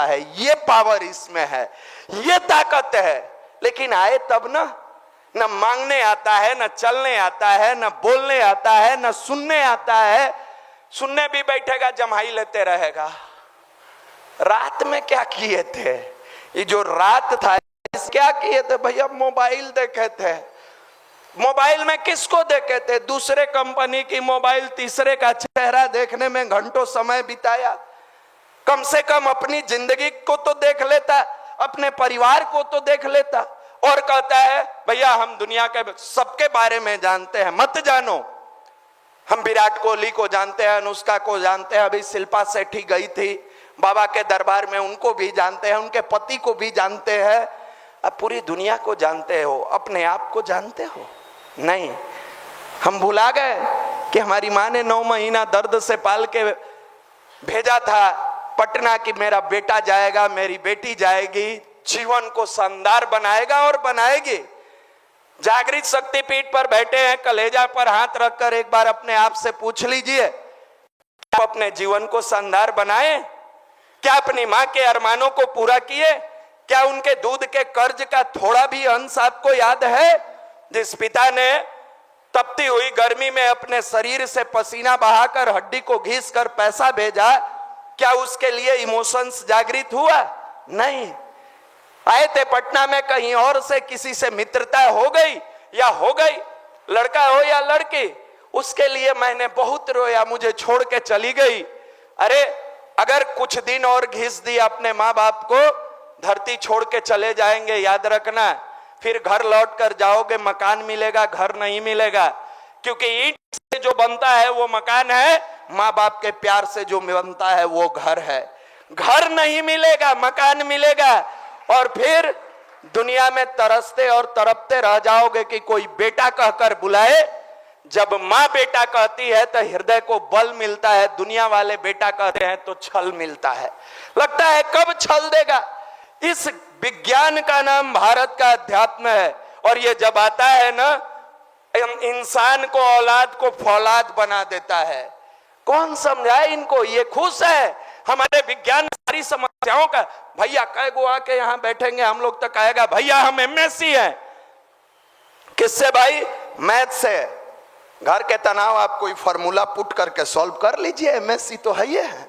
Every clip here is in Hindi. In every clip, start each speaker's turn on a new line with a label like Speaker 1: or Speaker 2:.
Speaker 1: है, ये पावर इसमें है, ये ताकत है। लेकिन आए तब न मांगने आता है, न चलने आता है, न बोलने आता है, न सुनने आता है। सुनने भी बैठेगा जमाई लेते रहेगा। रात में क्या किए थे? ये जो रात था क्या किए थे भैया? मोबाइल देखे थे। मोबाइल में किसको देखे थे? दूसरे कंपनी की मोबाइल, तीसरे का चेहरा देखने में घंटों समय बिताया। कम से कम अपनी जिंदगी को तो देख लेता, अपने परिवार को तो देख लेता। और कहता है भैया हम दुनिया के सबके बारे में जानते हैं। मत जानो, हम विराट कोहली को जानते हैं, अनुष्का को जानते हैं, अभी शिल्पा शेट्टी गई थी बाबा के दरबार में, उनको भी जानते हैं, उनके पति को भी जानते हैं। अब पूरी दुनिया को जानते हो, अपने आप को जानते हो? नहीं। हम भुला गए कि हमारी माँ ने 9 महीना दर्द से पाल के भेजा था पटना कि मेरा बेटा जाएगा, मेरी बेटी जाएगी, जीवन को शानदार बनाएगा और बनाएगी। जागृत शक्तिपीठ पर बैठे हैं, कलेजा पर हाथ रखकर एक बार अपने आप से पूछ लीजिए, क्या अपने जीवन को शानदार बनाए? क्या अपनी माँ के अरमानों को पूरा किए? क्या उनके दूध के कर्ज का थोड़ा भी अंश आपको याद है? जिस पिता ने तपती हुई गर्मी में अपने शरीर से पसीना बहाकर हड्डी को घिस कर पैसा भेजा, क्या उसके लिए इमोशंस जागृत हुआ? नहीं। आए थे पटना में, कहीं और से किसी से मित्रता हो गई या हो गई, लड़का हो या लड़की, उसके लिए मैंने बहुत रोया, मुझे छोड़ के चली गई। अरे अगर कुछ दिन और घिस दिया अपने माँ बाप को, धरती छोड़ के चले जाएंगे, याद रखना। फिर घर लौट कर जाओगे, मकान मिलेगा, घर नहीं मिलेगा। क्योंकि ईंट से जो बनता है वो मकान है, माँ बाप के प्यार से जो बनता है वो घर है। घर नहीं मिलेगा, मकान मिलेगा। और फिर दुनिया में तरसते और तड़पते रह जाओगे कि कोई बेटा कहकर बुलाए। जब माँ बेटा कहती है तो हृदय को बल मिलता है, दुनिया वाले बेटा कहते हैं तो छल मिलता है। लगता है कब छल देगा। इस विज्ञान का नाम भारत का अध्यात्म है। और ये जब आता है ना, इंसान को, औलाद को फौलाद बना देता है। कौन समझाए इनको? ये खुश है हमारे विज्ञान सारी समस्याओं का। भैया कई गो आके यहाँ बैठेंगे, हम लोग तो कहेगा भैया हम एमएससी हैं। किससे भाई? मैथ से। घर के तनाव आप कोई फॉर्मूला पुट करके सॉल्व कर लीजिए, एमएससी तो है ये है।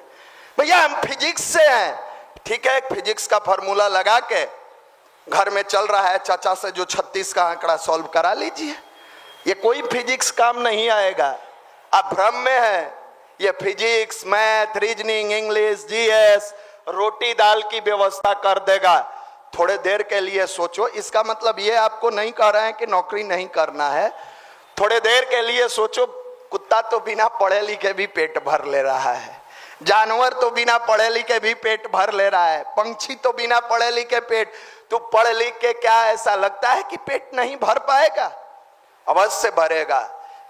Speaker 1: भैया हम फिजिक्स से हैं। ठीक है, फिजिक्स का फॉर्मूला लगा के घर में चल रहा है चाचा से जो 36 का आंकड़ा सॉल्व करा लीजिए। ये कोई फिजिक्स काम नहीं आएगा, आप भ्रम में है। ये physics, math, reasoning, English, GS रोटी दाल की व्यवस्था कर देगा। थोड़े देर के लिए सोचो। इसका मतलब ये आपको नहीं कह रहे हैं कि नौकरी नहीं करना है। थोड़े देर के लिए सोचो, कुत्ता तो बिना पढ़े लिखे भी पेट भर ले रहा है, जानवर तो बिना पढ़े लिखे भी पेट भर ले रहा है, पंछी तो बिना पढ़े लिखे पेट। तू पढ़ लिख के क्या ऐसा लगता है कि पेट नहीं भर पाएगा? अवश्य भरेगा।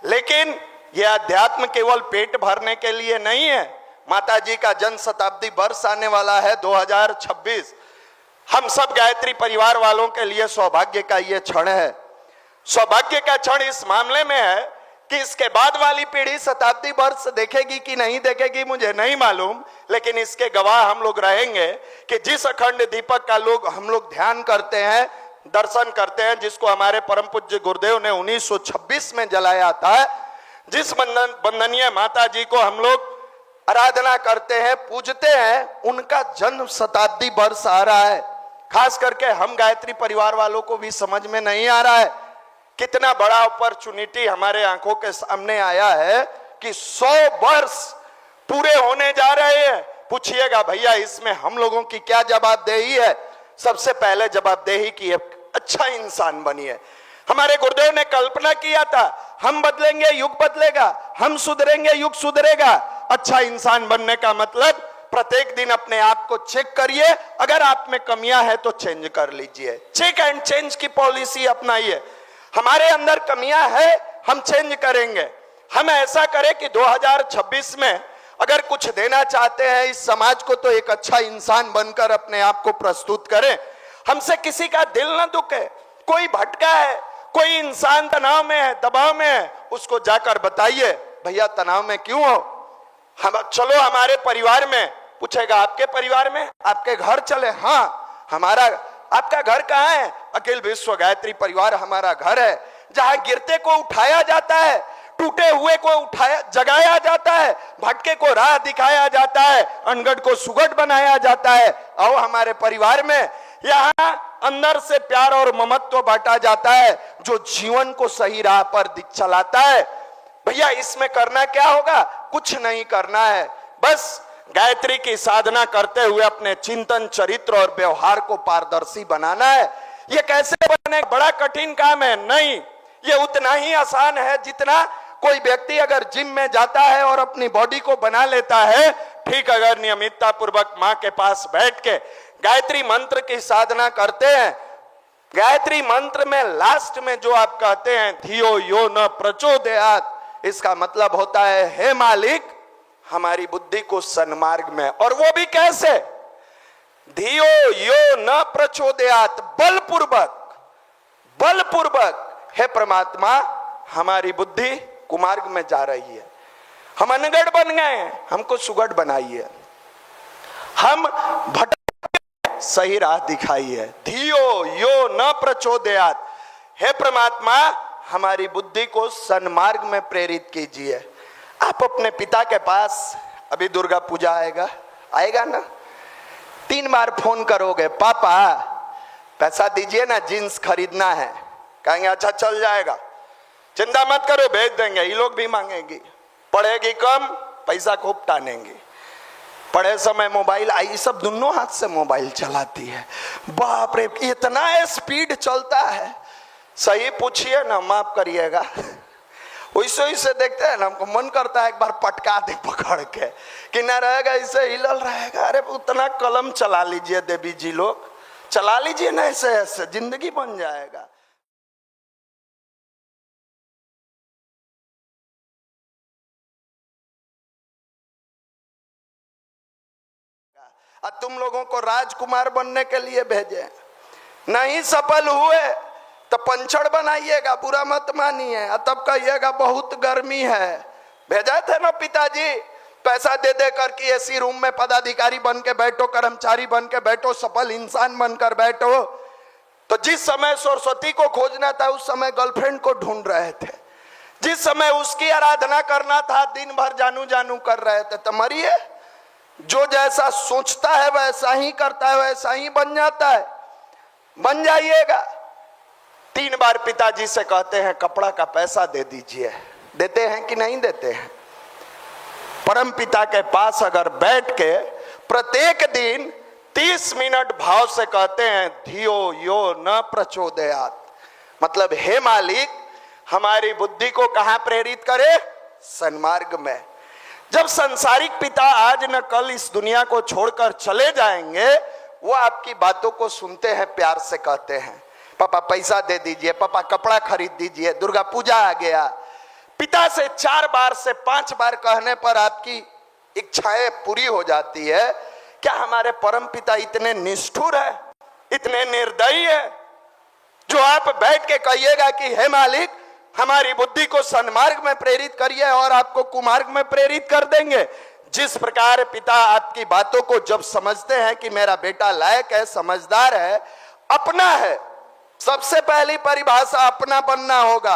Speaker 1: लेकिन यह अध्यात्म केवल पेट भरने के लिए नहीं है। माता जी का जन्म शताब्दी वर्ष आने वाला है 2026। हम सब गायत्री परिवार वालों के लिए सौभाग्य का ये क्षण है। सौभाग्य का क्षण इस मामले में है कि इसके बाद वाली पीढ़ी शताब्दी वर्ष देखेगी कि नहीं देखेगी मुझे नहीं मालूम, लेकिन इसके गवाह हम लोग रहेंगे कि जिस अखंड दीपक का हम लोग ध्यान करते हैं, दर्शन करते हैं, जिसको हमारे परम पूज्य गुरुदेव ने 1926 में जलाया था, जिस वंदनीय माता जी को हम लोग आराधना करते हैं, पूजते हैं, उनका जन्म शताब्दी वर्ष आ रहा है। खास करके हम गायत्री परिवार वालों को भी समझ में नहीं आ रहा है कितना बड़ा अपॉर्चुनिटी हमारे आंखों के सामने आया है कि 100 वर्ष पूरे होने जा रहे हैं। पूछिएगा भैया इसमें हम लोगों की क्या जवाबदेही है? सबसे पहले जवाबदेही की अच्छा इंसान बनिए। हमारे गुरुदेव ने कल्पना किया था, हम बदलेंगे युग बदलेगा, हम सुधरेंगे युग सुधरेगा। अच्छा इंसान बनने का मतलब प्रत्येक दिन अपने आप को चेक करिए, अगर आप में कमियां है तो चेंज कर लीजिए। चेक एंड चेंज की पॉलिसी अपनाइए। हमारे अंदर कमियां है, हम चेंज करेंगे। हम ऐसा करें कि 2026 में अगर कुछ देना चाहते हैं इस समाज को, तो एक अच्छा इंसान बनकर अपने आप को प्रस्तुत करें। हमसे किसी का दिल न दुखे। कोई भटका है, कोई इंसान तनाव में है, दबाव में है, उसको जाकर बताइए भैया तनाव में क्यों हो। हम चलो हमारे परिवार में पूछेगा आपके परिवार में, आपके घर चले? हाँ, हमारा। आपका घर कहाँ है? अखिल विश्व गायत्री परिवार हमारा घर है, जहां गिरते को उठाया जाता है, टूटे हुए को उठाया जगाया जाता है, भटके को राह दिखाया जाता है, अनगढ़ को सुगढ़ बनाया जाता है। आओ हमारे परिवार में। यहाँ अंदर से प्यार और ममत्व बांटा जाता है, जो जीवन को सही राह पर चलाता है। भैया इसमें करना क्या होगा? कुछ नहीं करना है, बस गायत्री की साधना करते हुए अपने चिंतन, चरित्र और व्यवहार को पारदर्शी बनाना है। ये कैसे बने? बड़ा कठिन काम है? नहीं, ये उतना ही आसान है जितना कोई व्यक्ति अगर जिम में जाता है और अपनी बॉडी को बना लेता है, ठीक अगर नियमितता पूर्वक मां के पास बैठ के गायत्री मंत्र की साधना करते हैं। गायत्री मंत्र में लास्ट में जो आप कहते हैं धियो यो न प्रचोदयात्, इसका मतलब होता है हे मालिक हमारी बुद्धि को सन्मार्ग में। और वो भी कैसे? धियो यो न प्रचोदयात्, बलपूर्वक हे परमात्मा हमारी बुद्धि कुमार्ग में जा रही है, हम अनगढ़ बन गए हैं, हमको सुगढ़ बनाइए, हम भटक सही राह दिखाइए। धियो यो न प्रचोदयात्, हे परमात्मा हमारी बुद्धि को सन्मार्ग में प्रेरित कीजिए। आप अपने पिता के पास, अभी दुर्गा पूजा आएगा ना, 3 बार फोन करोगे, पापा पैसा दीजिए ना, जींस खरीदना है, कहेंगे अच्छा चल जाएगा, चिंता मत करो भेज देंगे। ये लोग भी मांगेंगी, पढ़ेगी कम, पैसा खूब टानेंगी। पढ़े समय मोबाइल आई, सब दोनों हाथ से मोबाइल चलाती है, बाप रे इतना स्पीड चलता है। सही पूछिए ना, माफ करिएगा, वैसे देखते हैं ना, हमको मन करता है एक बार पटका दे पकड़ के, कि ना रहेगा इसे हिलल रहेगा। अरे उतना कलम चला लीजिए देवी जी लोग, चला लीजिए ना, ऐसे जिंदगी बन जाएगा। तुम लोगों को राजकुमार बनने के लिए भेजे, नहीं सफल हुए तो पंचड़ बनाइएगा, बुरा मत मानिए, तब कहिएगा बहुत गर्मी है। भेजा थे ना पिताजी, पैसा दे दे कर कि एसी रूम में पदाधिकारी बन के बैठो, कर्मचारी बन के बैठो, सफल इंसान बनकर बैठो। तो जिस समय सरस्वती को खोजना था उस समय गर्लफ्रेंड को ढूंढ रहे थे, जिस समय उसकी आराधना करना था दिन भर जानू जानू कर रहे थे। तो मरिए, जो जैसा सोचता है वैसा ही करता है, वैसा ही बन जाता है, बन जाइएगा। 3 बार पिताजी से कहते हैं कपड़ा का पैसा दे दीजिए, देते हैं कि नहीं देते हैं? परम पिता के पास अगर बैठ के प्रत्येक दिन 30 मिनट भाव से कहते हैं धियो यो न प्रचोदयात्, मतलब हे मालिक हमारी बुद्धि को कहां प्रेरित करे? सन्मार्ग में। जब संसारिक पिता आज न कल इस दुनिया को छोड़कर चले जाएंगे, वो आपकी बातों को सुनते हैं, प्यार से कहते हैं पापा पैसा दे दीजिए, पापा कपड़ा खरीद दीजिए, दुर्गा पूजा आ गया। पिता से 4 बार से 5 बार कहने पर आपकी इच्छाएं पूरी हो जाती है। क्या हमारे परम पिता इतने निष्ठुर है, इतने निर्दयी है, जो आप बैठ के कहिएगा कि हे मालिक हमारी बुद्धि को सन्मार्ग में प्रेरित करिए और आपको कुमार्ग में प्रेरित कर देंगे। जिस प्रकार पिता आपकी बातों को जब समझते हैं कि मेरा बेटा लायक है, समझदार है, अपना है, सबसे पहली परिभाषा अपना बनना होगा।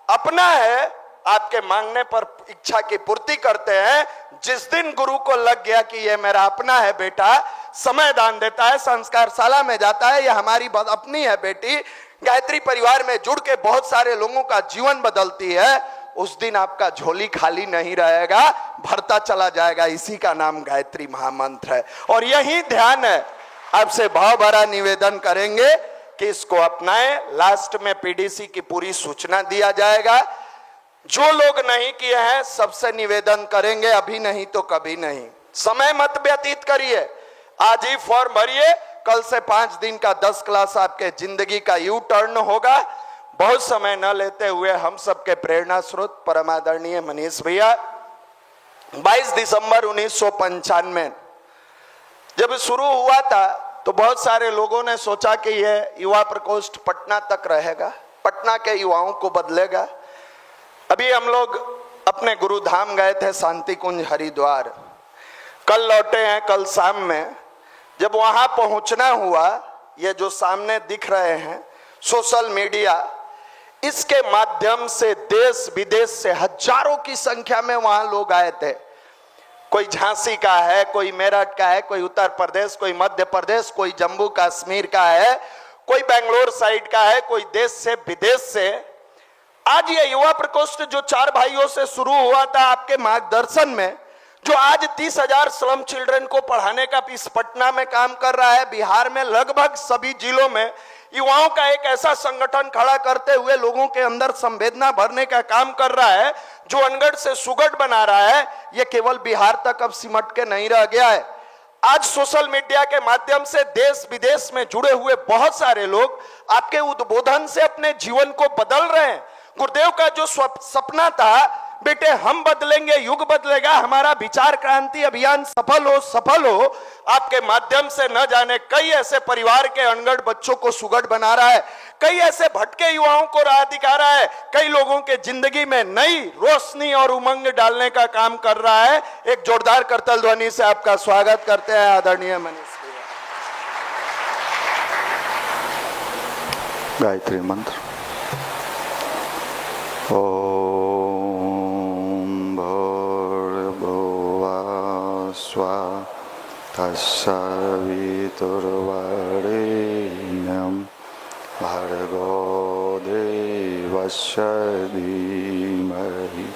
Speaker 1: अपना है, आपके मांगने पर इच्छा की पूर्ति करते हैं। जिस दिन गुरु को लग गया कि ये मेरा अपना है बेटा, समय दान देता है, संस्कारशाला में जाता है, ये हमारी अपनी है बेटी, गायत्री परिवार में जुड़ के बहुत सारे लोगों का जीवन बदलती है, उस दिन आपका झोली खाली नहीं रहेगा, भरता चला जाएगा। इसी का नाम गायत्री महामंत्र है। और यही ध्यान है, आपसे भाव भरा निवेदन करेंगे कि इसको अपनाएं। लास्ट में पीडीसी की पूरी सूचना दिया जाएगा। जो लोग नहीं किए हैं सबसे निवेदन करेंगे, अभी नहीं तो कभी नहीं, समय मत व्यतीत करिए, आज ही फॉर्म भरिए। कल से 5 दिन का 10 क्लास आपके जिंदगी का यू टर्न होगा। बहुत समय न लेते हुए हम सबके प्रेरणा स्रोत परमादरणीय मनीष भैया 22 दिसंबर 1995 जब शुरू हुआ था तो बहुत सारे लोगों ने सोचा कि यह युवा प्रकोष्ठ पटना तक रहेगा, पटना के युवाओं को बदलेगा। अभी हम लोग अपने गुरुधाम गए थे, शांति कुंज हरिद्वार। कल लौटे हैं, कल शाम में जब वहां पहुंचना हुआ, ये जो सामने दिख रहे हैं सोशल मीडिया, इसके माध्यम से देश विदेश से हजारों की संख्या में वहां लोग आए थे। कोई झांसी का है, कोई मेरठ का है, कोई उत्तर प्रदेश, कोई मध्य प्रदेश, कोई जम्मू कश्मीर का है, कोई बेंगलोर साइड का है, कोई देश से विदेश से। आज ये युवा प्रकोष्ठ जो 4 भाइयों से शुरू हुआ था आपके मार्गदर्शन में, जो आज 30,000 स्लम चिल्ड्रन को पढ़ाने का इस पटना में काम कर रहा है, बिहार में लगभग सभी जिलों में युवाओं का एक ऐसा संगठन खड़ा करते हुए लोगों के अंदर संवेदना भरने का काम कर रहा है, जो अनगढ़ से सुगढ़ बना रहा है। यह केवल बिहार तक अब सिमट के नहीं रह गया है। आज सोशल मीडिया के माध्यम से देश विदेश में जुड़े हुए बहुत सारे लोग आपके उद्बोधन से अपने जीवन को बदल रहे हैं। गुरुदेव का जो सपना था, बेटे हम बदलेंगे, युग बदलेगा, हमारा विचार क्रांति अभियान सफल हो, आपके माध्यम से न जाने कई ऐसे परिवार के अनगढ़ बच्चों को सुगढ़ बना रहा है, कई ऐसे भटके युवाओं को राह दिखा रहा है, कई लोगों के जिंदगी में नई रोशनी और उमंग डालने का काम कर रहा है। एक जोरदार करतल ध्वनि से आपका स्वागत करते हैं आदरणीय मनीष।
Speaker 2: गायत्री मंत्र। ओम भूर्भुवः स्वः तत्सवितुर्वरेण्यं भर्गो देवस्य धीमहि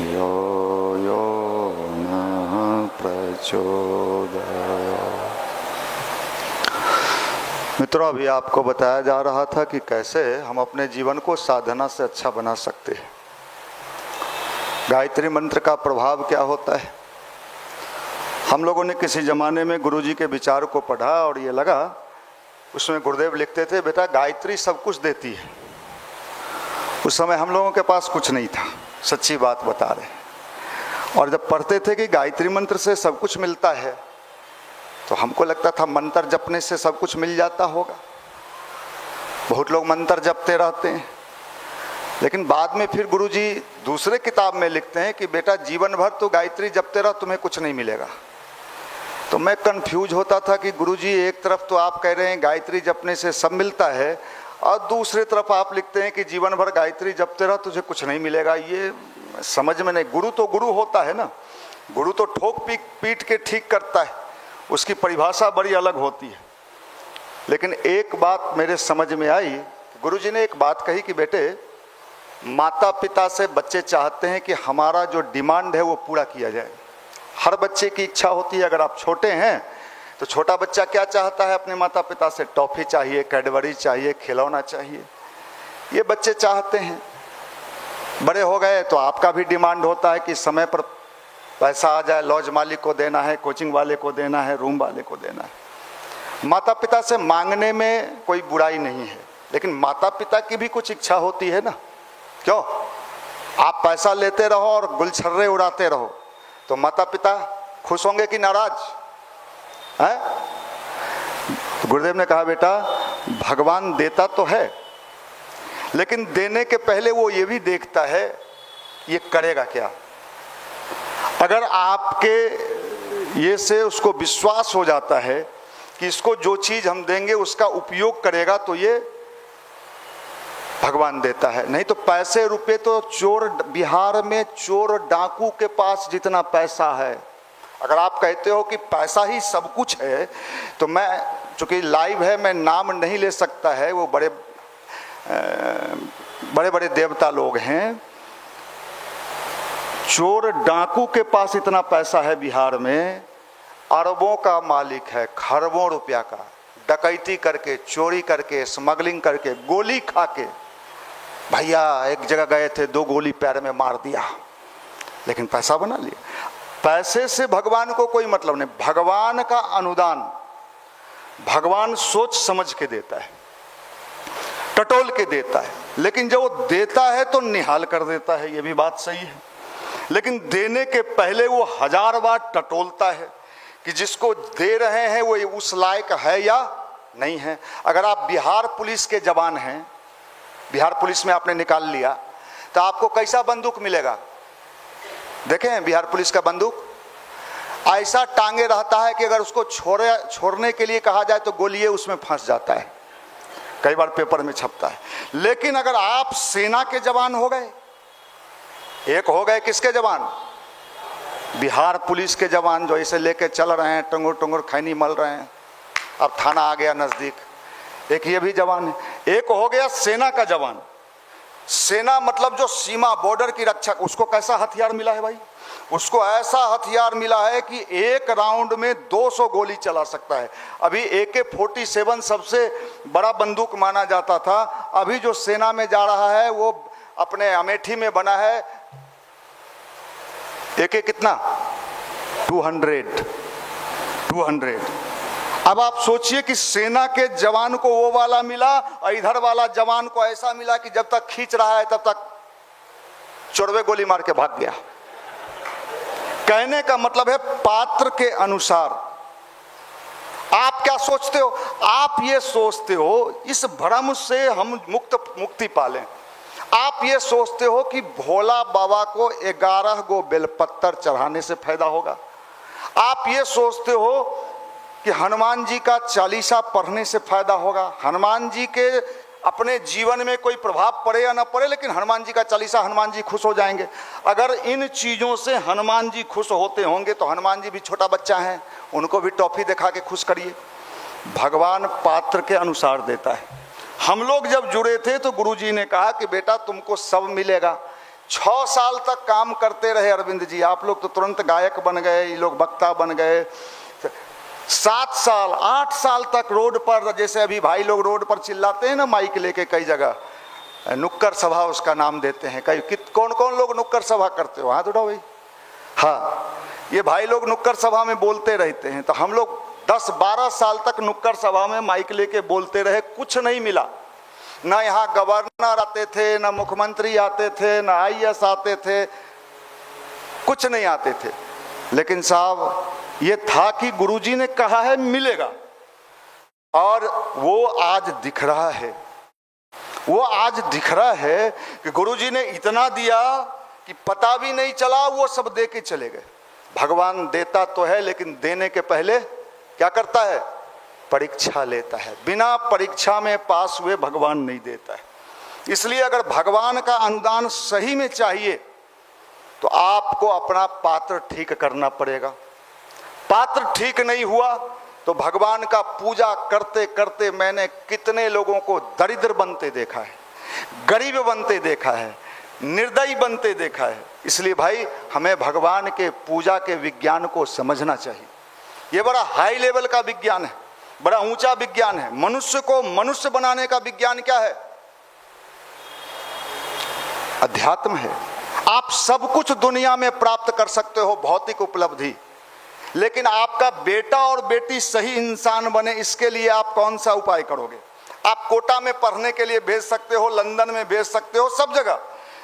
Speaker 2: यो यो नः प्रचोदयात्। मित्रों, अभी आपको बताया जा रहा था कि कैसे हम अपने जीवन को साधना से अच्छा बना सकते हैं। गायत्री मंत्र का प्रभाव क्या होता है। हम लोगों ने किसी ज़माने में गुरुजी के विचार को पढ़ा और ये लगा, उसमें गुरुदेव लिखते थे, बेटा गायत्री सब कुछ देती है। उस समय हम लोगों के पास कुछ नहीं था, सच्ची बात बता रहे। और जब पढ़ते थे कि गायत्री मंत्र से सब कुछ मिलता है, तो हमको लगता था मंत्र जपने से सब कुछ मिल जाता होगा। बहुत लोग मंत्र जपते रहते हैं, लेकिन बाद में फिर गुरुजी दूसरे किताब में लिखते हैं कि बेटा जीवन भर तो गायत्री जपते रहो, तुम्हें कुछ नहीं मिलेगा। तो मैं कंफ्यूज होता था कि गुरुजी एक तरफ तो आप कह रहे हैं गायत्री जपने से सब मिलता है, और दूसरी तरफ आप लिखते हैं कि जीवन भर गायत्री जपते रहो तुझे कुछ नहीं मिलेगा। ये समझ में नहीं। गुरु तो गुरु होता है ना, गुरु तो ठोक पीट के ठीक करता है, उसकी परिभाषा बड़ी अलग होती है। लेकिन एक बात मेरे समझ में आई, गुरुजी ने एक बात कही कि बेटे माता पिता से बच्चे चाहते हैं कि हमारा जो डिमांड है वो पूरा किया जाए। हर बच्चे की इच्छा होती है। अगर आप छोटे हैं तो छोटा बच्चा क्या चाहता है अपने माता पिता से? टॉफी चाहिए, कैडबरी चाहिए, खिलौना चाहिए, ये बच्चे चाहते हैं। बड़े हो गए तो आपका भी डिमांड होता है कि समय पर पैसा आ जाए, लॉज मालिक को देना है, कोचिंग वाले को देना है, रूम वाले को देना है। माता पिता से मांगने में कोई बुराई नहीं है, लेकिन माता पिता की भी कुछ इच्छा होती है ना। क्यों? आप पैसा लेते रहो और गुलछर्रे उड़ाते रहो तो माता पिता खुश होंगे कि नाराज हैं? तो गुरुदेव ने कहा बेटा भगवान देता तो है, लेकिन देने के पहले वो ये भी देखता है ये करेगा क्या। अगर आपके ये से उसको विश्वास हो जाता है कि इसको जो चीज हम देंगे उसका उपयोग करेगा, तो ये भगवान देता है। नहीं तो पैसे रुपए तो चोर, बिहार में चोर डाकू के पास जितना पैसा है, अगर आप कहते हो कि पैसा ही सब कुछ है, तो मैं चूंकि लाइव है मैं नाम नहीं ले सकता है, वो बड़े बड़े देवता लोग हैं। चोर डाकू के पास इतना पैसा है बिहार में, अरबों का मालिक है, खरबों रुपया का, डकैती करके, चोरी करके, स्मगलिंग करके, गोली खा के। भैया एक जगह गए थे, 2 गोली पैर में मार दिया, लेकिन पैसा बना लिया। पैसे से भगवान को कोई मतलब नहीं। भगवान का अनुदान भगवान सोच समझ के देता है, टटोल के देता है, लेकिन जब वो देता है तो निहाल कर देता है, ये भी बात सही है। लेकिन देने के पहले वो 1000 बार टटोलता है कि जिसको दे रहे हैं वो उस लायक है या नहीं है। अगर आप बिहार पुलिस के जवान हैं, बिहार पुलिस में आपने निकाल लिया, तो आपको कैसा बंदूक मिलेगा? देखें बिहार पुलिस का बंदूक, ऐसा टांगे रहता है कि अगर उसको छोड़ने के लिए कहा जाए तो गोलिये उसमें फंस जाता है, कई बार पेपर में छपता है। लेकिन अगर आप सेना के जवान हो गए, एक हो गए किसके जवान, बिहार पुलिस के जवान जो इसे लेके चल रहे हैं, टंगुर टंगुर खैनी मल रहे हैं, अब थाना आ गया नजदीक, एक ये भी जवान है। एक हो गया सेना का जवान। सेना मतलब जो सीमा बॉर्डर की रक्षा, उसको कैसा हथियार मिला है भाई, उसको ऐसा हथियार मिला है कि एक राउंड में 200 गोली चला सकता है। अभी AK-47 सबसे बड़ा बंदूक माना जाता था, अभी जो सेना में जा रहा है वो अपने अमेठी में बना है AK कितना 200। अब आप सोचिए कि सेना के जवान को वो वाला मिला और इधर वाला जवान को ऐसा मिला कि जब तक खींच रहा है तब तक चौड़वे गोली मार के भाग गया। कहने का मतलब है पात्र के अनुसार। आप क्या सोचते हो, आप ये सोचते हो इस भ्रम से हम मुक्ति पालें। आप ये सोचते हो कि भोला बाबा को 11 गो बेलपत्तर चढ़ाने से फायदा होगा। आप ये सोचते हो कि हनुमान जी का चालीसा पढ़ने से फायदा होगा। हनुमान जी के अपने जीवन में कोई प्रभाव पड़े या ना पड़े, लेकिन हनुमान जी का चालीसा, हनुमान जी खुश हो जाएंगे। अगर इन चीज़ों से हनुमान जी खुश होते होंगे तो हनुमान जी भी छोटा बच्चा है, उनको भी टॉफी दिखा के खुश करिए। भगवान पात्र के अनुसार देता है। हम लोग जब जुड़े थे तो गुरुजी ने कहा कि बेटा तुमको सब मिलेगा। 6 साल तक काम करते रहे अरविंद जी, आप लोग तो तुरंत गायक बन गए, ये लोग वक्ता बन गए। 7 साल 8 साल तक रोड पर, जैसे अभी भाई लोग रोड पर चिल्लाते हैं ना माइक लेके, कई जगह नुक्कड़ सभा उसका नाम देते हैं। कौन कौन लोग नुक्कड़ सभा करते हो, हाथ उठाओ भाई। हाँ, ये भाई लोग नुक्कड़ सभा में बोलते रहते हैं। तो हम लोग 10-12 साल तक नुक्कड़ सभा में माइक लेके बोलते रहे, कुछ नहीं मिला। ना यहाँ गवर्नर आते थे, ना मुख्यमंत्री आते थे, ना IAS आते थे, कुछ नहीं आते थे। लेकिन साहब ये था कि गुरुजी ने कहा है मिलेगा, और वो आज दिख रहा है। वो आज दिख रहा है कि गुरुजी ने इतना दिया कि पता भी नहीं चला, वो सब दे के चले गए। भगवान देता तो है, लेकिन देने के पहले क्या करता है, परीक्षा लेता है। बिना परीक्षा में पास हुए भगवान नहीं देता है। इसलिए अगर भगवान का अनुदान सही में चाहिए तो आपको अपना पात्र ठीक करना पड़ेगा। पात्र ठीक नहीं हुआ तो भगवान का पूजा करते करते मैंने कितने लोगों को दरिद्र बनते देखा है, गरीब बनते देखा है, निर्दयी बनते देखा है। इसलिए भाई हमें भगवान के पूजा के विज्ञान को समझना चाहिए। ये बड़ा हाई लेवल का विज्ञान है, बड़ा ऊंचा विज्ञान है। मनुष्य को मनुष्य बनाने का विज्ञान क्या है, अध्यात्म है। आप सब कुछ दुनिया में प्राप्त कर सकते हो, भौतिक उपलब्धि, लेकिन आपका बेटा और बेटी सही इंसान बने, इसके लिए आप कौन सा उपाय करोगे। आप कोटा में पढ़ने के लिए भेज सकते हो, लंदन में भेज सकते हो, सब जगह,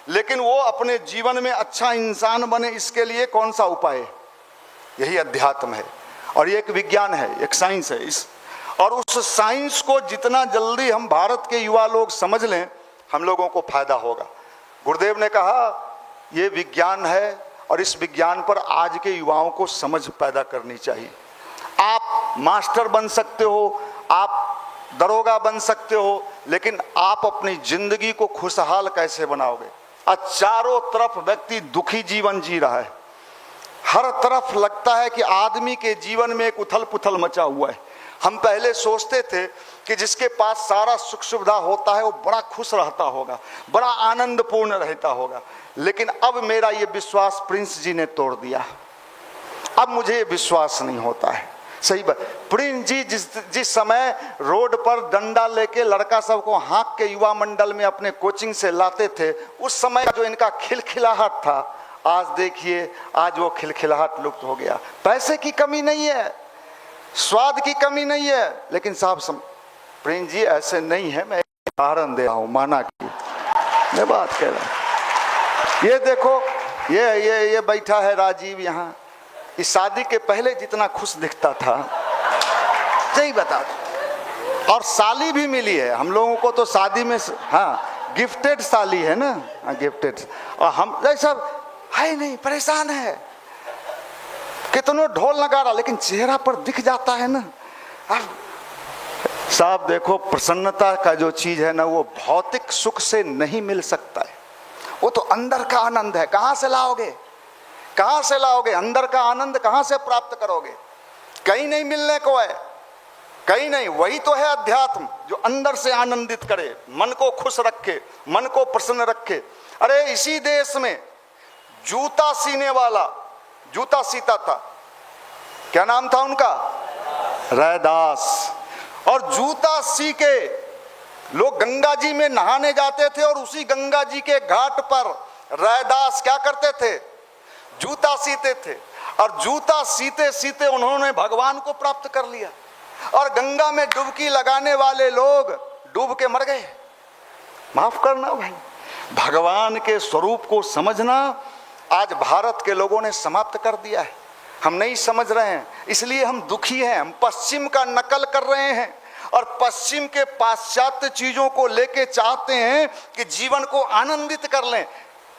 Speaker 2: लेकिन वो अपने जीवन में अच्छा इंसान बने, इसके लिए कौन सा उपाय है, यही अध्यात्म है। और ये एक विज्ञान है, एक साइंस है। और उस साइंस को जितना जल्दी हम भारत के युवा लोग समझ लें, हम लोगों को फायदा होगा। गुरुदेव ने कहा ये विज्ञान है, और इस विज्ञान पर आज के युवाओं को समझ पैदा करनी चाहिए। आप मास्टर बन सकते हो, आप दरोगा बन सकते हो, लेकिन आप अपनी जिंदगी को खुशहाल कैसे बनाओगे। आज चारों तरफ व्यक्ति दुखी जीवन जी रहा है। हर तरफ लगता है कि आदमी के जीवन में एक उथल पुथल मचा हुआ है। हम पहले सोचते थे कि जिसके पास सारा सुख सुविधा होता है वो बड़ा खुश रहता होगा, बड़ा आनंदपूर्ण रहता होगा, लेकिन अब मेरा ये विश्वास प्रिंस जी ने तोड़ दिया। अब मुझे ये विश्वास नहीं होता है। सही बात, प्रिंस जी जिस समय रोड पर डंडा लेके लड़का सबको हाँक के युवा मंडल में अपने कोचिंग से लाते थे, उस समय जो इनका खिलखिलाहट था, आज देखिए आज वो खिलखिलाहट लुप्त हो गया। पैसे की कमी नहीं है, स्वाद की कमी नहीं है, लेकिन साहब प्रिंस जी ऐसे नहीं है। मैं उदाहरण दे रहा हूँ, माना की मैं बात कह रहा हूँ। ये देखो, ये बैठा है राजीव यहाँ, इस शादी के पहले जितना खुश दिखता था, सही बता। और साली भी मिली है हम लोगों को तो शादी में, हाँ गिफ्टेड साली है ना, गिफ्टेड। और हम सब है नहीं, परेशान है कितनों ढोल नगारा, लेकिन चेहरा पर दिख जाता है ना। अब साहब देखो, प्रसन्नता का जो चीज है ना, वो भौतिक सुख से नहीं मिल सकता है, वो तो अंदर का आनंद है। कहां से लाओगे, कहां से लाओगे? अंदर का आनंद कहां से प्राप्त करोगे? कहीं नहीं मिलने को है, कहीं नहीं। वही तो है अध्यात्म, जो अंदर से आनंदित करे, मन को खुश रखे, मन को प्रसन्न रखे। अरे इसी देश में जूता सीने वाला, जूता सीता था, क्या नाम था उनका? रैदास। और जूता सी के लोग गंगा जी में नहाने जाते थे, और उसी गंगा जी के घाट पर रैदास क्या करते थे? जूता सीते थे। और जूता सीते सीते उन्होंने भगवान को प्राप्त कर लिया। और गंगा में डुबकी लगाने वाले लोग डूब के मर गए। माफ करना भाई, भगवान के स्वरूप को समझना आज भारत के लोगों ने समाप्त कर दिया है। हम नहीं समझ रहे हैं, इसलिए हम दुखी हैं। हम पश्चिम का नकल कर रहे हैं और पश्चिम के पाश्चात्य चीजों को लेके चाहते हैं कि जीवन को आनंदित कर लें।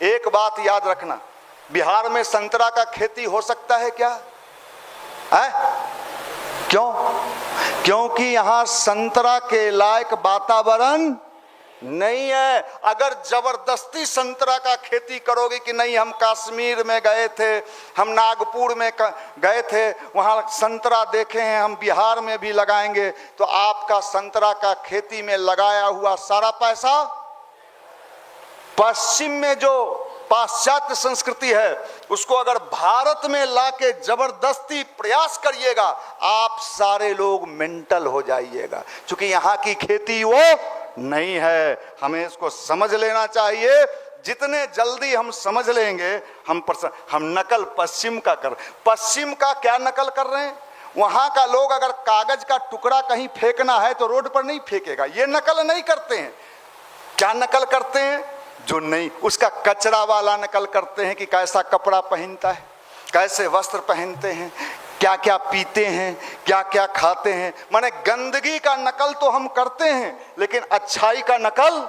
Speaker 2: एक बात याद रखना, बिहार में संतरा का खेती हो सकता है क्या? है? क्यों? क्योंकि यहां संतरा के लायक वातावरण नहीं है। अगर जबरदस्ती संतरा का खेती करोगे कि नहीं, हम कश्मीर में गए थे, हम नागपुर में गए थे, वहां संतरा देखे हैं, हम बिहार में भी लगाएंगे, तो आपका संतरा का खेती में लगाया हुआ सारा पैसा पश्चिम में जो पाश्चात्य संस्कृति है उसको अगर भारत में लाके जबरदस्ती प्रयास करिएगा, आप सारे लोग मेंटल हो जाइएगा, क्योंकि यहाँ की खेती वो नहीं है। हमें इसको समझ लेना चाहिए। जितने जल्दी हम समझ लेंगे, हम नकल पश्चिम का कर, पश्चिम का क्या नकल कर रहे हैं? वहां का लोग अगर कागज का टुकड़ा कहीं फेंकना है तो रोड पर नहीं फेंकेगा, ये नकल नहीं करते हैं। क्या नकल करते हैं? जो नहीं, उसका कचरा वाला नकल करते हैं कि कैसा कपड़ा पहनता है, कैसे वस्त्र पहनते हैं, क्या क्या पीते हैं, क्या क्या खाते हैं। माने गंदगी का नकल तो हम करते हैं, लेकिन अच्छाई का नकल,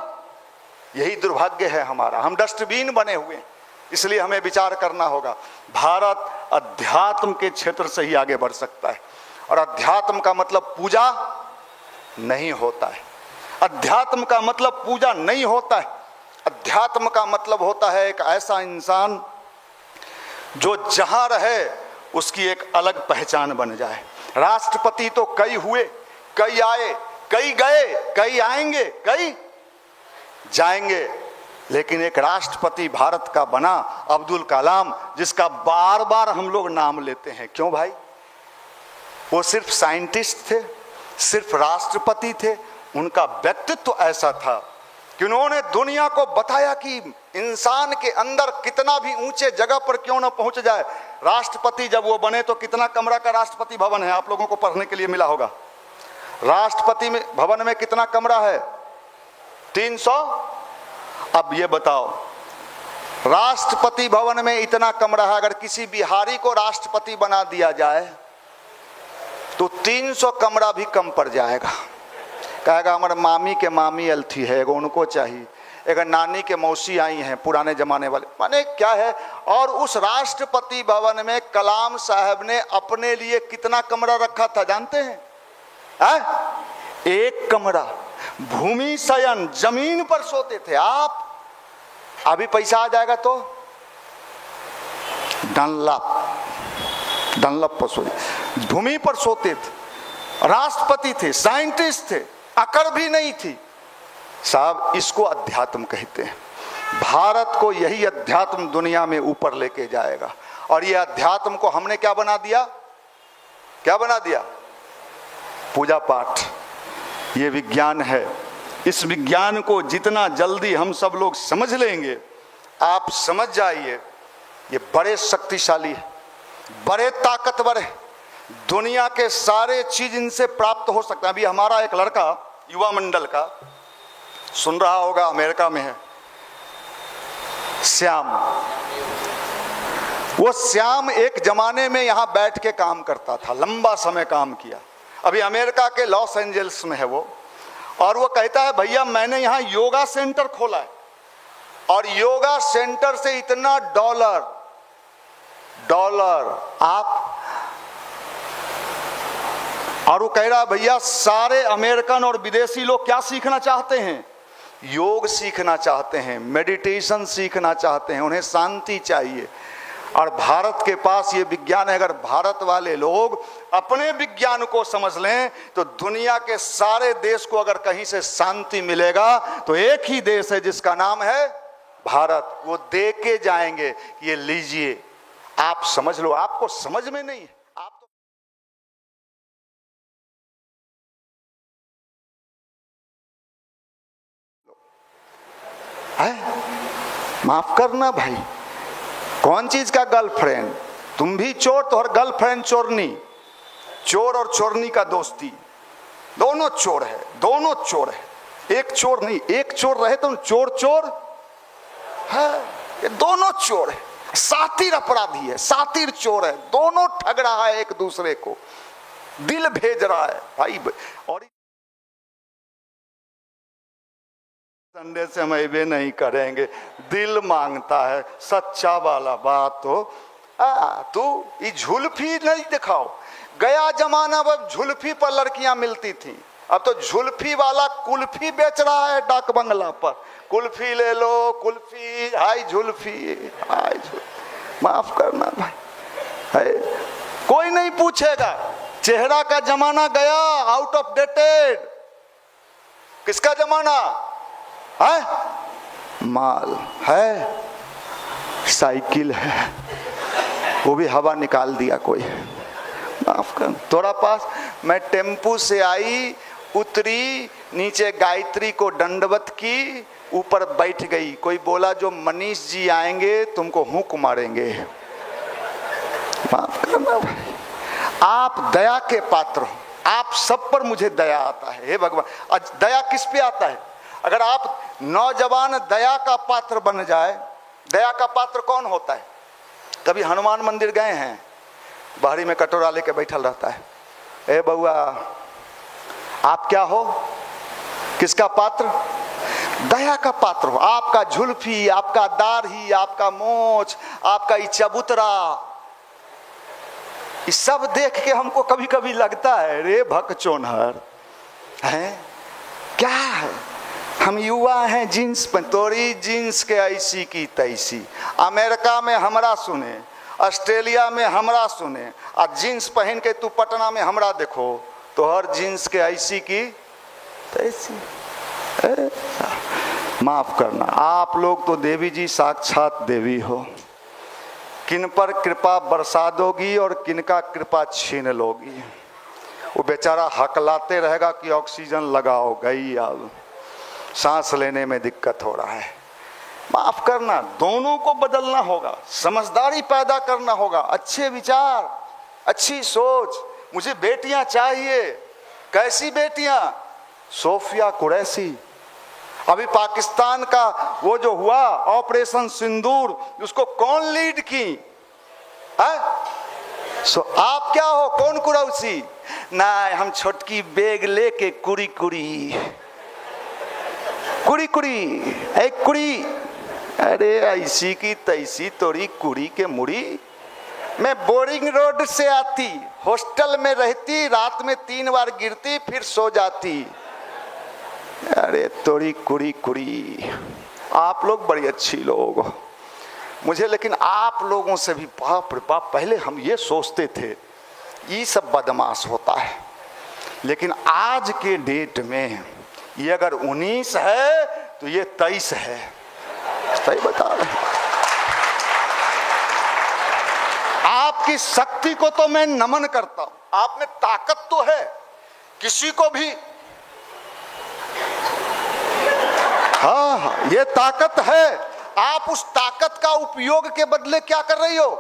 Speaker 2: यही दुर्भाग्य है हमारा। हम डस्टबिन बने हुए हैं, इसलिए हमें विचार करना होगा। भारत अध्यात्म के क्षेत्र से ही आगे बढ़ सकता है। और अध्यात्म का मतलब पूजा नहीं होता है। अध्यात्म का मतलब पूजा नहीं होता है। अध्यात्म का मतलब होता है एक ऐसा इंसान जो जहां रहे उसकी एक अलग पहचान बन जाए। राष्ट्रपति तो कई हुए, कई आए, कई गए, कई आएंगे, कई जाएंगे, लेकिन एक राष्ट्रपति भारत का बना अब्दुल कलाम, जिसका बार बार हम लोग नाम लेते हैं। क्यों भाई? वो सिर्फ साइंटिस्ट थे, सिर्फ राष्ट्रपति थे। उनका व्यक्तित्व ऐसा था कि उन्होंने दुनिया को बताया कि इंसान के अंदर कितना भी ऊंचे जगह पर क्यों ना पहुंच जाए। राष्ट्रपति जब वो बने तो कितना कमरा का राष्ट्रपति भवन है, आप लोगों को पढ़ने के लिए मिला होगा। राष्ट्रपति में भवन में कितना कमरा है? 300। अब ये बताओ, राष्ट्रपति भवन में इतना कमरा है, अगर किसी बिहारी को राष्ट्रपति बना दिया जाए तो 300 कमरा भी कम पड़ जाएगा। कहेगा हमारे मामी के मामी अलथी है, एगो उनको चाहिए, एक नानी के मौसी आई हैं पुराने जमाने वाले। माने क्या है? और उस राष्ट्रपति भवन में कलाम साहब ने अपने लिए कितना कमरा रखा था जानते हैं? एक कमरा। भूमि शयन, जमीन पर सोते थे आप। अभी पैसा आ जाएगा तो डनलप पर सोते, भूमि पर सोते थे। राष्ट्रपति थे, साइंटिस्ट थे, अकड़ भी नहीं थी। साहब, इसको अध्यात्म कहते हैं। भारत को यही अध्यात्म दुनिया में ऊपर लेके जाएगा। और ये अध्यात्म को हमने क्या बना दिया? क्या बना दिया? पूजा पाठ। ये विज्ञान है। इस विज्ञान को जितना जल्दी हम सब लोग समझ लेंगे, आप समझ जाइए, ये बड़े शक्तिशाली है, बड़े ताकतवर है। दुनिया के सारे चीज इनसे प्राप्त हो सकता है। अभी हमारा एक लड़का युवा मंडल का, सुन रहा होगा, अमेरिका में है, श्याम। वो श्याम एक जमाने में यहां बैठ के काम करता था, लंबा समय काम किया। अभी अमेरिका के लॉस एंजल्स में है वो। और वो कहता है भैया मैंने यहां योगा सेंटर खोला है, और योगा सेंटर से इतना डॉलर आप और वो कह रहा भैया सारे अमेरिकन और विदेशी लोग क्या सीखना चाहते हैं? योग सीखना चाहते हैं, मेडिटेशन सीखना चाहते हैं, उन्हें शांति चाहिए। और भारत के पास ये विज्ञान है। अगर भारत वाले लोग अपने विज्ञान को समझ लें तो दुनिया के सारे देश को अगर कहीं से शांति मिलेगा तो एक ही देश है जिसका नाम है भारत। वो दे के जाएंगे, ये लीजिए, आप समझ लो। आपको समझ में नहीं है, आप है? माफ करना भाई, कौन चीज का गर्लफ्रेंड? तुम भी चोर तो और गर्लफ्रेंड चोरनी। चोर और चोरनी का दोस्ती, दोनों चोर है, दोनों चोर है। एक चोर नहीं, एक चोर रहे तो चोर चोर है, ये दोनों चोर है। सातिर अपराधी है, सातिर चोर है, दोनों ठग रहा है एक दूसरे को, दिल भेज रहा है भाई। और संडे से हम अबे नहीं करेंगे, दिल मांगता है सच्चा वाला बात हो। तू ये झुल्फी नहीं दिखाओ। गया जमाना अब झुल्फी पर लड़कियां मिलती थी, अब तो झुल्फी वाला कुल्फी बेच रहा है डाक बंगला पर। कुल्फी ले लो, कुल्फी, हाय झुल्फी, हाय झुल्फी। माफ करना भाई, कोई नहीं पूछेगा। चेहरा का जमाना गया, आउट ऑफ डेटेड। किसका जमाना है? माल है, साइकिल है, वो भी हवा निकाल दिया कोई। माफ कर, तोरा पास मैं टेम्पू से आई, उतरी, नीचे गायत्री को दंडवत की, ऊपर बैठ गई। कोई बोला जो मनीष जी आएंगे तुमको हुक मारेंगे। माफ करना भाई, आप दया के पात्र हो, आप सब पर मुझे दया आता है। हे भगवान, दया किस पे आता है? अगर आप नौजवान दया का पात्र बन जाए। दया का पात्र कौन होता है? कभी हनुमान मंदिर गए हैं? बाहरी में कटोरा लेके बैठल रहता है, ए बउआ आप क्या हो? किसका पात्र? दया का पात्र हो। आपका झुल्फी, आपका दाढ़ी, आपका मोछ, आपका ये चबूतरा, ये सब देख के हमको कभी कभी लगता है रे भकचोनहर है क्या है। हम युवा हैं, जींस पर, तोरी जींस के ऐसी की तैसी। अमेरिका में हमरा सुने, ऑस्ट्रेलिया में हमरा सुने, और जींस पहन के तू पटना में हमरा देखो तो हर जींस के ऐसी की तैसी। माफ करना, आप लोग तो देवी जी साक्षात देवी हो। किन पर कृपा बरसा दोगी और किन का कृपा छीन लोगी। वो बेचारा हकलाते रहेगा कि ऑक्सीजन लगाओ, गई अब सांस लेने में दिक्कत हो रहा है। माफ करना, दोनों को बदलना होगा, समझदारी पैदा करना होगा, अच्छे विचार, अच्छी सोच। मुझे बेटियां चाहिए। कैसी बेटियां? सोफिया कुरैशी। अभी पाकिस्तान का वो जो हुआ ऑपरेशन सिंदूर, उसको कौन लीड की है? आप क्या हो? कौन कुरैशी? ना, हम छोटकी बैग लेके कुड़ी कुड़ी कुड़ी कुड़ी, एक कुड़ी। अरे ऐसी की तैसी तोरी कुड़ी के मुड़ी। मैं बोरिंग रोड से आती, हॉस्टल में रहती, रात में 3 बार गिरती फिर सो जाती। अरे तोरी कुड़ी कुड़ी। आप लोग बड़ी अच्छी लोग हो मुझे, लेकिन आप लोगों से भी बाप रे बाप, पहले हम ये सोचते थे ये सब बदमाश होता है, लेकिन आज के डेट में ये अगर 19 है तो ये 23 है। सही बता रहे। आपकी शक्ति को तो मैं नमन करता हूं। आप में ताकत तो है, किसी को भी, हाँ ये ताकत है। आप उस ताकत का उपयोग के बदले क्या कर रही हो?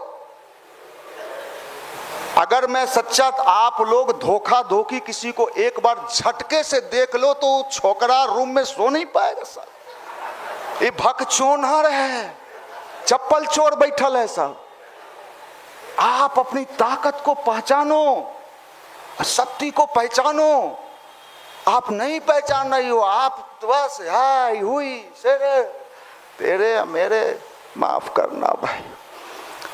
Speaker 2: अगर मैं सच्चा, आप लोग धोखा धोखी किसी को एक बार झटके से देख लो तो छोकरा रूम में सो नहीं पाएगा सर। ये भकचोनहर है, चप्पल चोर बैठल है सब। आप अपनी ताकत को पहचानो, शक्ति को पहचानो। आप नहीं पहचान रही हो, आप बस हाय हुई सेरे तेरे मेरे। माफ करना भाई,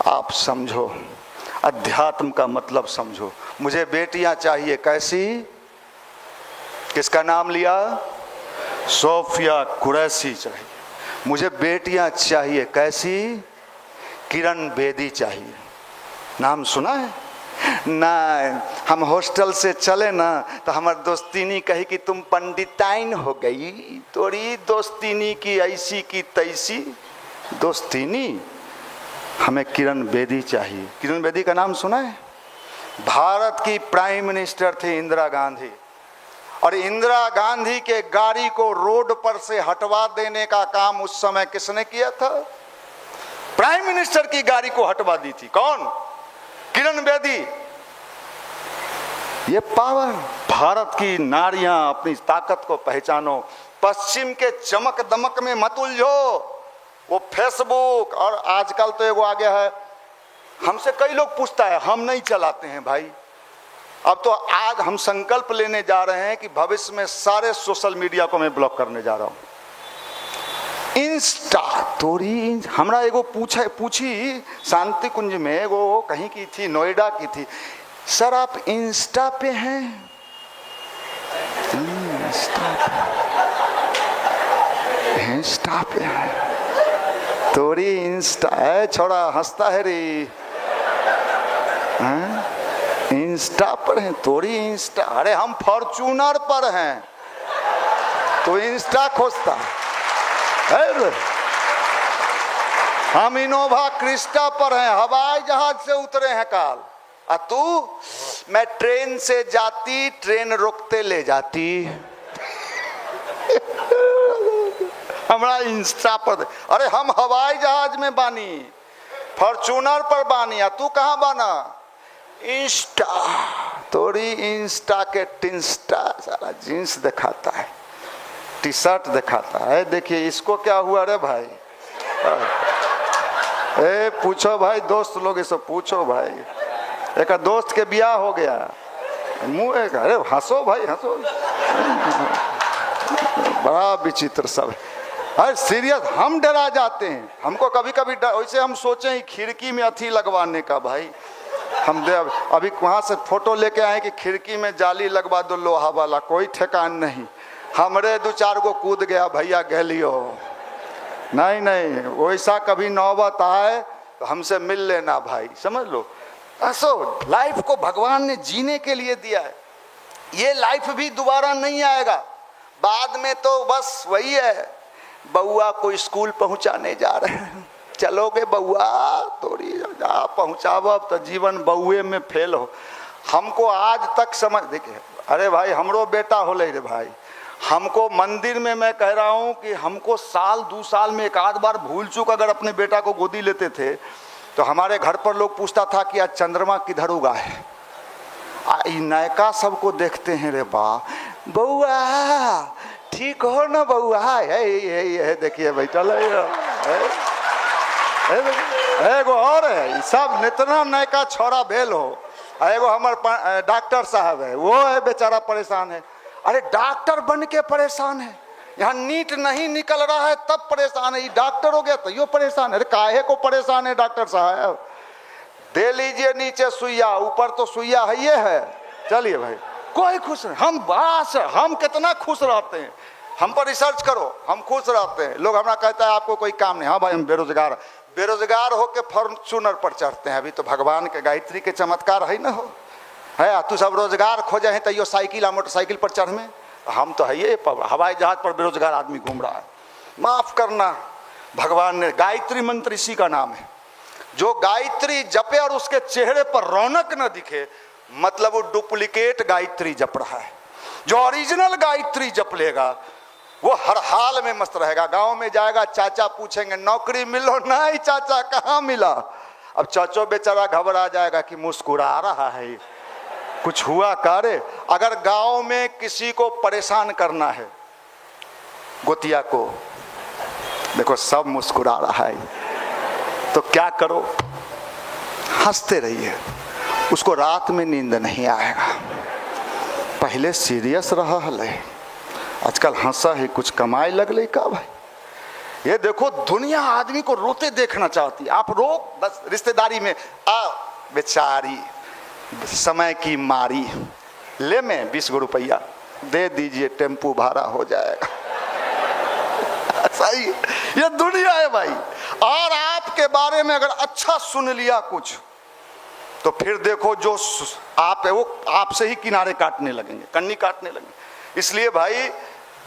Speaker 2: आप समझो, अध्यात्म का मतलब समझो। मुझे बेटियां चाहिए कैसी? किसका नाम लिया? सोफिया कुरैशी चाहिए। मुझे बेटियां चाहिए कैसी? किरण बेदी चाहिए। नाम सुना है ना? हम हॉस्टल से चले ना तो हमारी दोस्तीनी कही कि तुम पंडिताइन हो गई, तोरी दोस्तीनी की ऐसी की तैसी दोस्तीनी। हमें किरण बेदी चाहिए। किरण बेदी का नाम सुना है? भारत की प्राइम मिनिस्टर थी इंदिरा गांधी, और इंदिरा गांधी के गाड़ी को रोड पर से हटवा देने का काम उस समय किसने किया था? प्राइम मिनिस्टर की गाड़ी को हटवा दी थी। कौन? किरण बेदी। ये पावर। भारत की नारियां अपनी ताकत को पहचानो। पश्चिम के चमक दमक में मत उलझो। वो फेसबुक और आजकल तो एगो आ गया है, हमसे कई लोग पूछता है, हम नहीं चलाते हैं भाई। अब तो आज हम संकल्प लेने जा रहे हैं कि भविष्य में सारे सोशल मीडिया को मैं ब्लॉक करने जा रहा हूं। इंस्टा तोरी हमरा एगो पूछी शांति कुंज में, एगो कहीं की थी, नोएडा की थी, सर आप इंस्टा पे हैं? इंस्टा पे है तोरी? इंस्टा है छोड़ा, हंसता है रे। इंस्टा पर है तोरी? इंस्टा? अरे हम फॉर्च्यूनर पर हैं तो इंस्टा खोजता है। हम इनोवा क्रिस्टा पर हैं, हवाई जहाज से उतरे हैं काल। आ तू? मैं ट्रेन से जाती, ट्रेन रुकते ले जाती। हमारा इंस्टा पर। अरे हम हवाई जहाज में बानी, फॉर्च्यूनर पर बानी, आ तू कहाँ बाना? इंस्टा तोरी। इंस्टा के टिंस्टा सारा जींस दिखाता है, टी शर्ट दिखाता है। देखिए इसको क्या हुआ रे भाई? ए पूछो भाई, दोस्त लोग इसे पूछो भाई। एक दोस्त के ब्याह हो गया, मुंह एक, अरे हंसो भाई हंसो। बड़ा विचित्र सब। अरे सीरियस, हम डरा जाते हैं। हमको कभी कभी वैसे हम सोचे खिड़की में अथी लगवाने का भाई। हम अभी वहाँ से फोटो लेके आए कि खिड़की में जाली लगवा दो लोहा वाला, कोई ठेकान नहीं। हमरे 2-4 गो कूद गया भैया गलियो। नहीं नहीं, वैसा कभी नौबत आए तो हमसे मिल लेना भाई, समझ लो। असो लाइफ को भगवान ने जीने के लिए दिया है। ये लाइफ भी दोबारा नहीं आएगा। बाद में तो बस वही है, बउआ को स्कूल पहुंचाने जा रहे हैं, चलोगे बउआ? थोड़ी जा पहुंचाव तो जीवन बउए में फेल हो। हमको आज तक समझ, देखिए अरे भाई हमरो बेटा हो ले रे भाई। हमको मंदिर में मैं कह रहा हूं कि हमको साल 2 साल में एक आध बार भूल चूक अगर अपने बेटा को गोदी लेते थे तो हमारे घर पर लोग पूछता था कि आज चंद्रमा किधर उगा है। नयका सबको देखते हैं, रे बा बउआ ठीक हो ना बउआ? देखिए बैठल एगो और है, सब इतना नयका छोरा भेल हो। एगो हमारे डॉक्टर साहब है, वो है बेचारा परेशान है। अरे डॉक्टर बन के परेशान है, यहाँ नीट नहीं निकल रहा है तब परेशान है। ये डॉक्टर हो गया तो यो परेशान है। अरे काहे को परेशान है डॉक्टर साहब? दे लीजिए नीचे सुइया, ऊपर तो सुइया है ये है। चलिए भाई, कोई खुश नहीं। हम बस हम कितना खुश रहते हैं। हम पर रिसर्च करो, हम खुश रहते हैं। लोग हमारा कहता है आपको कोई काम नहीं। हाँ भाई हम बेरोजगार होके फॉर्च्यूनर पर चढ़ते हैं। अभी तो भगवान के गायत्री के चमत्कार है ना हो है। तू सब रोजगार खोजे हैं तैयो साइकिल आ मोटरसाइकिल पर चढ़ में। हम तो है ये हवाई जहाज पर बेरोजगार आदमी घूम रहा है। माफ करना, भगवान ने गायत्री मंत्र इसी का नाम है। जो गायत्री जपे और उसके चेहरे पर रौनक न दिखे, मतलब वो डुप्लीकेट गायत्री जप रहा है। जो ओरिजिनल गायत्री जप लेगा वो हर हाल में मस्त रहेगा। गांव में जाएगा, चाचा पूछेंगे नौकरी मिलो? नहीं चाचा, कहाँ मिला? अब चाचो बेचारा घबरा जाएगा कि मुस्कुरा रहा है, कुछ हुआ कार्य। अगर गांव में किसी को परेशान करना है, गोतिया को देखो सब मुस्कुरा रहा है, तो क्या करो? हंसते रहिए, उसको रात में नींद नहीं आएगा। पहले सीरियस रहा है, आजकल हंसा है, कुछ कमाए लगले का भाई। ये देखो दुनिया आदमी को रोते देखना चाहती है। आप रो बस रिश्तेदारी में बेचारी समय की मारी, ले में 20 रुपया दे दीजिए, टेम्पू भाड़ा हो जाएगा। सही, ये दुनिया है भाई। और आपके बारे में अगर अच्छा सुन लिया कुछ, तो फिर देखो जो आप है वो आपसे ही किनारे काटने लगेंगे, कन्नी काटने लगेंगे। इसलिए भाई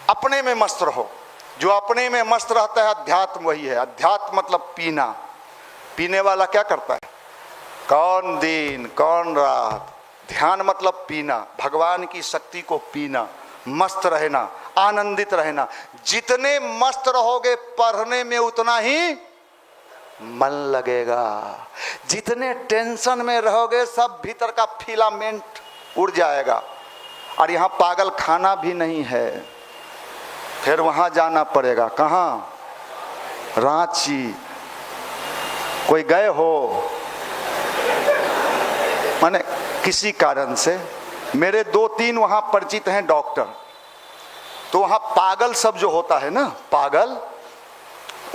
Speaker 2: अपने में मस्त रहो। जो अपने में मस्त रहता है अध्यात्म वही है। अध्यात्म मतलब पीना। पीने वाला क्या करता है? कौन दिन कौन रात। ध्यान मतलब पीना, भगवान की शक्ति को पीना, मस्त रहना, आनंदित रहना। जितने मस्त रहोगे पढ़ने में उतना ही मन लगेगा। जितने टेंशन में रहोगे सब भीतर का फिलामेंट उड़ जाएगा। और यहाँ पागल खाना भी नहीं है, फिर वहां जाना पड़ेगा। कहाँ? रांची। कोई गए हो? माने किसी कारण से मेरे 2-3 वहां परिचित हैं डॉक्टर, तो वहां पागल सब जो होता है ना, पागल,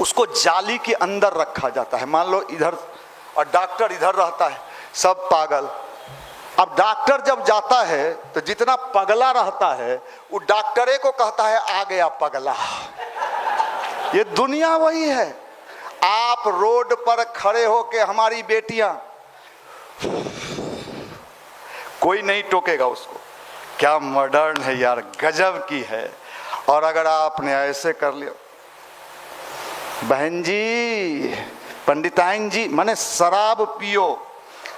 Speaker 2: उसको जाली के अंदर रखा जाता है। मान लो इधर और डॉक्टर इधर रहता है, सब पागल। अब डॉक्टर जब जाता है तो जितना पगला रहता है वो डॉक्टरे को कहता है आ गया पगला। ये दुनिया वही है। आप रोड पर खड़े हो के हमारी बेटियां, कोई नहीं टोकेगा उसको, क्या मॉडर्न है यार, गजब की है। और अगर आपने ऐसे कर लिया, बहन जी, पंडिताइन जी, माने शराब पियो,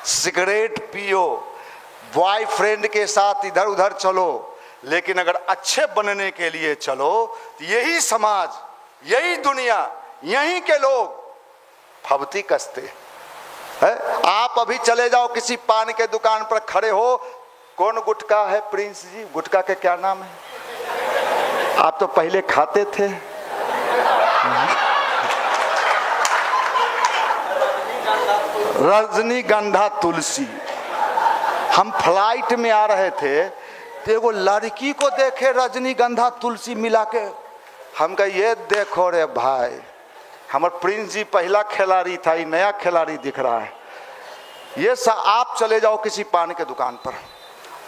Speaker 2: सिगरेट पियो, बॉयफ्रेंड के साथ इधर उधर चलो, लेकिन अगर अच्छे बनने के लिए चलो तो यही समाज, यही दुनिया, यहीं के लोग फबती कसते है। आप अभी चले जाओ किसी पान के दुकान पर खड़े हो, कौन गुटखा है प्रिंस जी? गुटखा के क्या नाम है? आप तो पहले खाते थे। रजनीगंधा तुलसी। हम फ्लाइट में आ रहे थे तो एगो लड़की को देखे रजनीगंधा तुलसी मिला के, हम कहे ये देखो रे भाई, हमारे प्रिंस जी पहला खिलाड़ी था, ये नया खिलाड़ी दिख रहा है। ये आप चले जाओ किसी पान के दुकान पर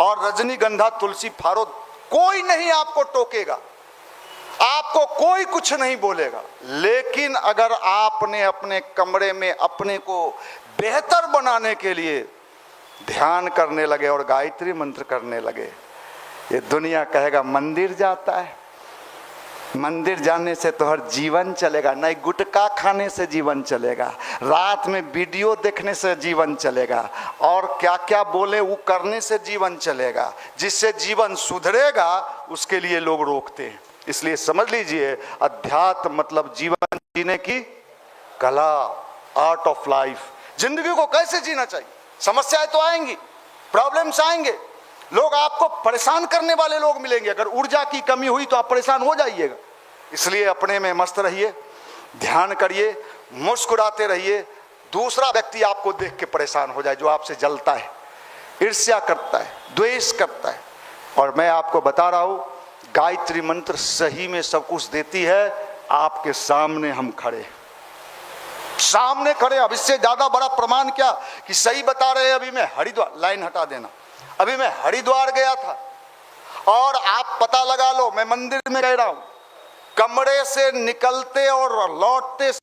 Speaker 2: और रजनीगंधा तुलसी फारो, कोई नहीं आपको टोकेगा, आपको कोई कुछ नहीं बोलेगा। लेकिन अगर आपने अपने कमरे में अपने को बेहतर बनाने के लिए ध्यान करने लगे और गायत्री मंत्र करने लगे, ये दुनिया कहेगा मंदिर जाता है। मंदिर जाने से तो हर जीवन चलेगा नहीं, गुटखा खाने से जीवन चलेगा, रात में वीडियो देखने से जीवन चलेगा, और क्या क्या बोले वो करने से जीवन चलेगा। जिससे जीवन सुधरेगा उसके लिए लोग रोकते हैं। इसलिए समझ लीजिए, अध्यात्म मतलब जीवन जीने की कला, आर्ट ऑफ लाइफ। जिंदगी को कैसे जीना चाहिए। समस्याएं तो आएंगी, प्रॉब्लम्स आएंगे, लोग आपको परेशान करने वाले लोग मिलेंगे। अगर ऊर्जा की कमी हुई तो आप परेशान हो जाइएगा। इसलिए अपने में मस्त रहिए, ध्यान करिए, मुस्कुराते रहिए। दूसरा व्यक्ति आपको देख के परेशान हो जाए, जो आपसे जलता है, ईर्ष्या करता है, द्वेष करता है। और मैं आपको बता रहा हूं, गायत्री मंत्र सही में सब कुछ देती है। आपके सामने हम खड़े, सामने खड़े। अब इससे ज्यादा बड़ा प्रमाण क्या कि सही बता रहे हैं। अभी मैं हरिद्वार, लाइन हटा देना, अभी मैं हरिद्वार गया था और आप पता लगा लो, मैं मंदिर में कह रहा हूं, कमरे से निकलते और लौटते